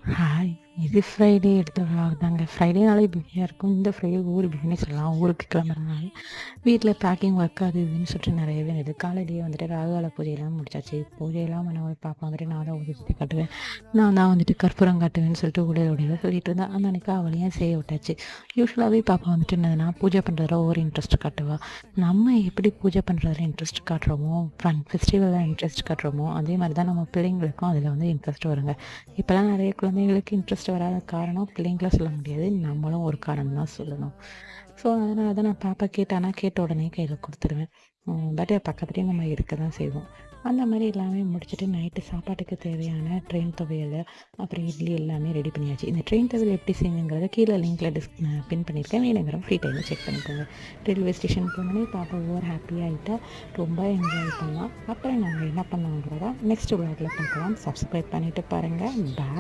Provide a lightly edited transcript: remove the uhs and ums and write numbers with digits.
Hi! இது Friday எடுத்த vlog தாங்க. ஃப்ரைடேனாலே பிஸியா இருக்கும். இந்த ஃப்ரைடே ஊர் பிஸினே சொல்லலாம். ஊருக்கு கிளம்புறனால வீட்ல பேக்கிங் ஒர்க் அது இதுன்னு சொல்லிட்டு நிறையவே இருந்தது. காலையிலேயே வந்துட்டு ராகுகால பூஜையெல்லாம் முடிச்சாச்சு. பூஜையெல்லாம் பண்ணும்போது பாப்பா வந்துட்டு நான் தான் ஊதி சுத்தி காட்டுவேன். நான் தான் வந்துட்டு கற்பூரம் காட்டுவேன்னு சொல்லிட்டு உடையில சொல்லிட்டு இருந்தேன். அந்த அன்னைக்கு அவளையும் செய்ய விட்டாச்சு. யூஸ்வலாகவே பாப்பா வந்துட்டு என்னதுன்னா பூஜை பண்ணுறதுல ஓவர் இன்ட்ரெஸ்ட் காட்டுவா. நம்ம எப்படி பூஜை பண்ணுறதுல இன்ட்ரெஸ்ட் காட்டுறோமோ, ஃபெஸ்டிவலில் இன்ட்ரெஸ்ட் காட்டுறோமோ, அதே மாதிரி தான் நம்ம பிள்ளைங்களுக்கும் அதில் வந்து இன்ட்ரெஸ்ட் வருங்க. இப்போலாம் நிறைய குழந்தைங்களுக்கு இன்ட்ரெஸ்ட் வராத காரணம் பிள்ளைங்கள சொல்ல முடியாது, நம்மளும் ஒரு காரணம் தான் சொல்லணும். ஸோ அதனால தான் நான் பாப்பா கேட்டானா கேட்ட உடனே கையில் கொடுத்துருவேன். பட் பக்கத்துலேயே நம்ம இருக்க தான் செய்வோம். அந்த மாதிரி எல்லாமே முடிச்சுட்டு நைட்டு சாப்பாட்டுக்கு தேவையான ட்ரெயின் துவையல் அப்புறம் இட்லி எல்லாமே ரெடி பண்ணியாச்சு. இந்த ட்ரெயின் துவையல் எப்படி செய்யுங்கிறத கீழே லிங்க்கில் பின் பண்ணியிருக்கேன். வேணுங்கிற ஃப்ரீ டைமில் செக் பண்ணிக்கோங்க. ரயில்வே ஸ்டேஷன் போனோடனே பாப்பா ஓவர் ஹாப்பியாகிட்டா, ரொம்ப என்ஜாய் பண்ணலாம். அப்புறம் நாங்கள் என்ன பண்ணோங்கிறத நெக்ஸ்ட் விளாகில் பார்க்கலாம். சப்ஸ்கிரைப் பண்ணிவிட்டு பாருங்கள். பாய்.